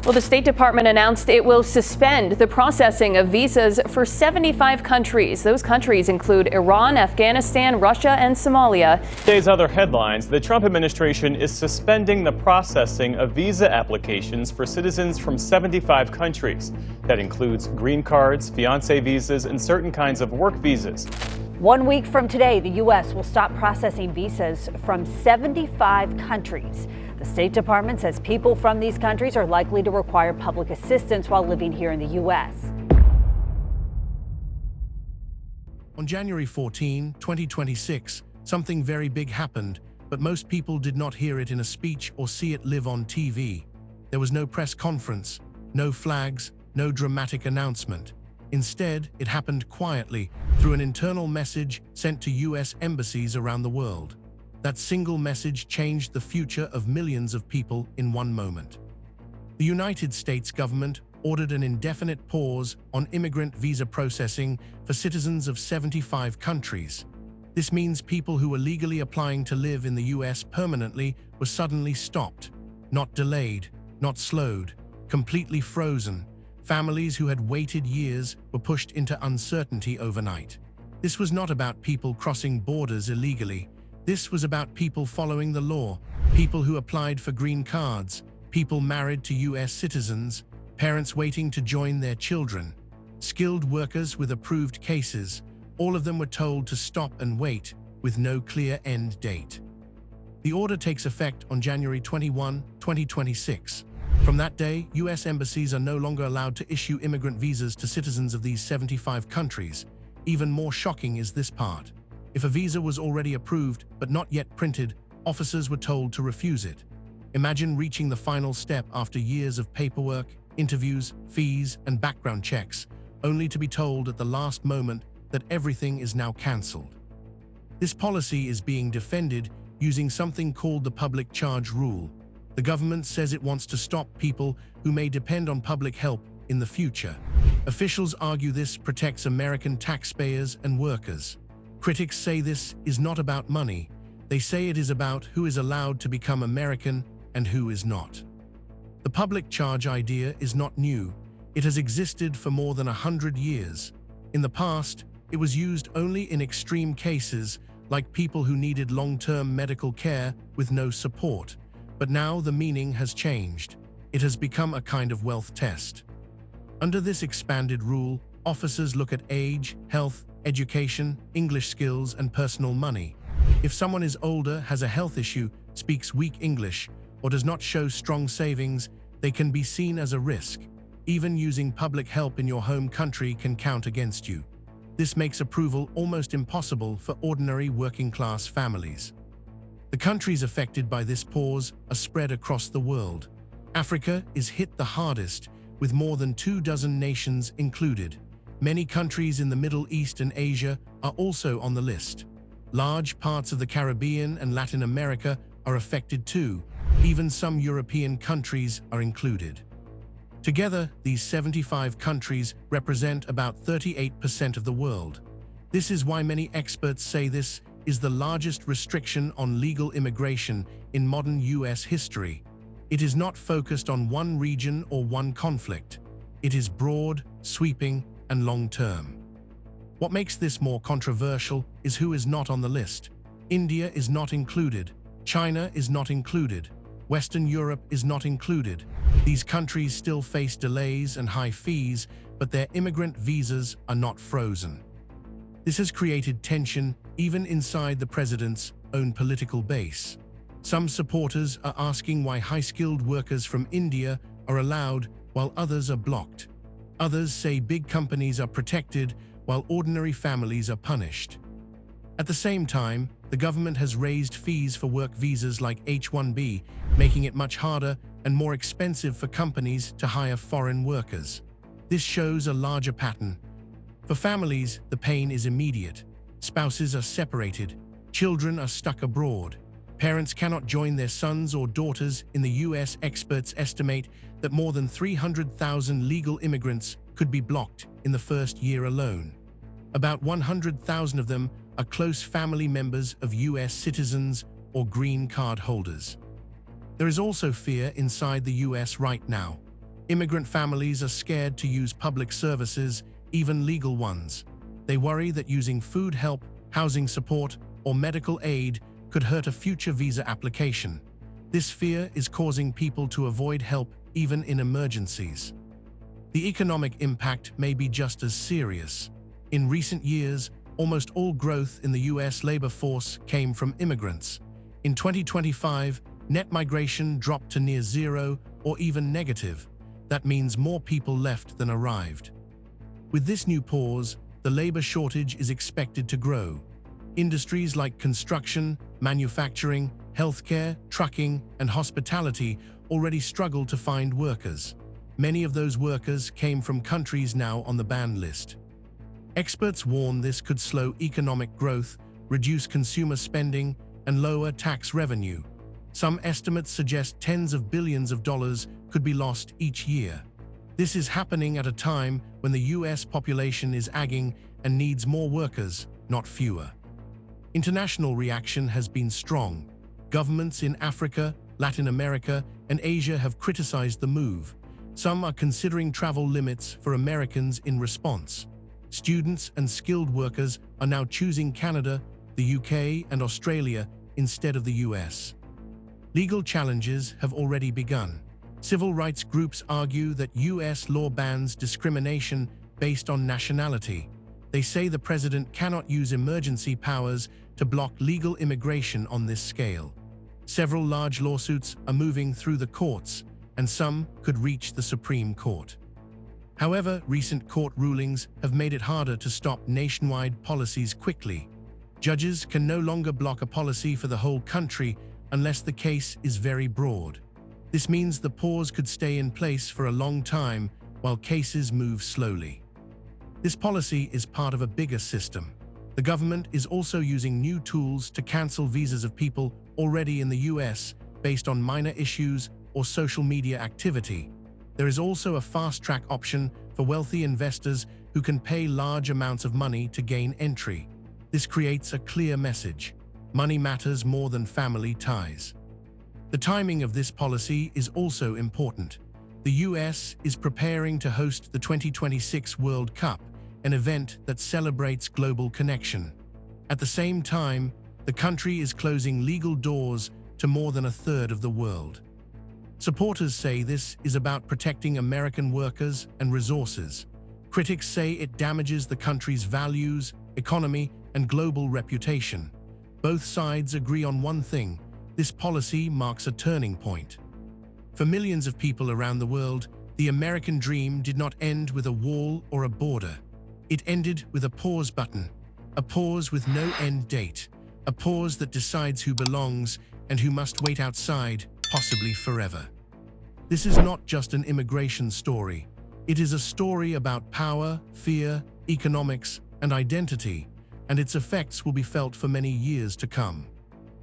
Well, the State Department announced it will suspend the processing of visas for 75 countries. Those countries include Iran, Afghanistan, Russia, and Somalia. Today's other headlines: the Trump administration is suspending the processing of visa applications for citizens from 75 countries. That includes green cards, fiancé visas, and certain kinds of work visas. 1 week from today, the U.S. will stop processing visas from 75 countries. The State Department says people from these countries are likely to require public assistance while living here in the U.S. On January 14, 2026, something very big happened, but most people did not hear it in a speech or see it live on TV. There was no press conference, no flags, no dramatic announcement. Instead, it happened quietly through an internal message sent to U.S. embassies around the world. That single message changed the future of millions of people in one moment. The United States government ordered an indefinite pause on immigrant visa processing for citizens of 75 countries. This means people who were legally applying to live in the U.S. permanently were suddenly stopped, not delayed, not slowed, completely frozen. Families who had waited years were pushed into uncertainty overnight. This was not about people crossing borders illegally. This was about people following the law, people who applied for green cards, people married to U.S. citizens, parents waiting to join their children, skilled workers with approved cases. All of them were told to stop and wait, with no clear end date. The order takes effect on January 21, 2026. From that day, U.S. embassies are no longer allowed to issue immigrant visas to citizens of these 75 countries. Even more shocking is this part. If a visa was already approved but not yet printed, officers were told to refuse it. Imagine reaching the final step after years of paperwork, interviews, fees, and background checks, only to be told at the last moment that everything is now cancelled. This policy is being defended using something called the public charge rule. The government says it wants to stop people who may depend on public help in the future. Officials argue this protects American taxpayers and workers. Critics say this is not about money. They say it is about who is allowed to become American and who is not. The public charge idea is not new. It has existed for more than 100 years. In the past, it was used only in extreme cases, like people who needed long-term medical care with no support. But now the meaning has changed. It has become a kind of wealth test. Under this expanded rule, officers look at age, health, education, English skills, and personal money. If someone is older, has a health issue, speaks weak English, or does not show strong savings, they can be seen as a risk. Even using public help in your home country can count against you. This makes approval almost impossible for ordinary working-class families. The countries affected by this pause are spread across the world. Africa is hit the hardest, with more than 24 nations included. Many countries in the Middle East and Asia are also on the list. Large parts of the Caribbean and Latin America are affected too. Even some European countries are included. Together, these 75 countries represent about 38% of the world. This is why many experts say this is the largest restriction on legal immigration in modern U.S. history. It is not focused on one region or one conflict. It is broad, sweeping, and long-term. What makes this more controversial is who is not on the list. India is not included. China is not included. Western Europe is not included. These countries still face delays and high fees, but their immigrant visas are not frozen. This has created tension even inside the president's own political base. Some supporters are asking why high-skilled workers from India are allowed while others are blocked. Others say big companies are protected while ordinary families are punished. At the same time, the government has raised fees for work visas like H-1B, making it much harder and more expensive for companies to hire foreign workers. This shows a larger pattern. For families, the pain is immediate. Spouses are separated. Children are stuck abroad. Parents cannot join their sons or daughters in the U.S. Experts estimate that more than 300,000 legal immigrants could be blocked in the first year alone. About 100,000 of them are close family members of U.S. citizens or green card holders. There is also fear inside the U.S. right now. Immigrant families are scared to use public services, even legal ones. They worry that using food help, housing support, or medical aid could hurt a future visa application. This fear is causing people to avoid help even in emergencies. The economic impact may be just as serious. In recent years, almost all growth in the U.S. labor force came from immigrants. In 2025, net migration dropped to near zero or even negative. That means more people left than arrived. With this new pause, the labor shortage is expected to grow. Industries like construction, manufacturing, healthcare, trucking, and hospitality already struggle to find workers. Many of those workers came from countries now on the banned list. Experts warn this could slow economic growth, reduce consumer spending, and lower tax revenue. Some estimates suggest tens of billions of dollars could be lost each year. This is happening at a time when the U.S. population is aging and needs more workers, not fewer. International reaction has been strong. Governments in Africa, Latin America, and Asia have criticized the move. Some are considering travel limits for Americans in response. Students and skilled workers are now choosing Canada, the UK, and Australia instead of the US. Legal challenges have already begun. Civil rights groups argue that US law bans discrimination based on nationality. They say the president cannot use emergency powers to block legal immigration on this scale. Several large lawsuits are moving through the courts, and some could reach the Supreme Court. However, recent court rulings have made it harder to stop nationwide policies quickly. Judges can no longer block a policy for the whole country unless the case is very broad. This means the pause could stay in place for a long time while cases move slowly. This policy is part of a bigger system. The government is also using new tools to cancel visas of people already in the US based on minor issues or social media activity. There is also a fast-track option for wealthy investors who can pay large amounts of money to gain entry. This creates a clear message. Money matters more than family ties. The timing of this policy is also important. The US is preparing to host the 2026 World Cup, an event that celebrates global connection. At the same time, the country is closing legal doors to more than a third of the world. Supporters say this is about protecting American workers and resources. Critics say it damages the country's values, economy, and global reputation. Both sides agree on one thing: this policy marks a turning point. For millions of people around the world, the American dream did not end with a wall or a border. It ended with a pause button, a pause with no end date, a pause that decides who belongs and who must wait outside, possibly forever. This is not just an immigration story. It is a story about power, fear, economics, and identity, and its effects will be felt for many years to come.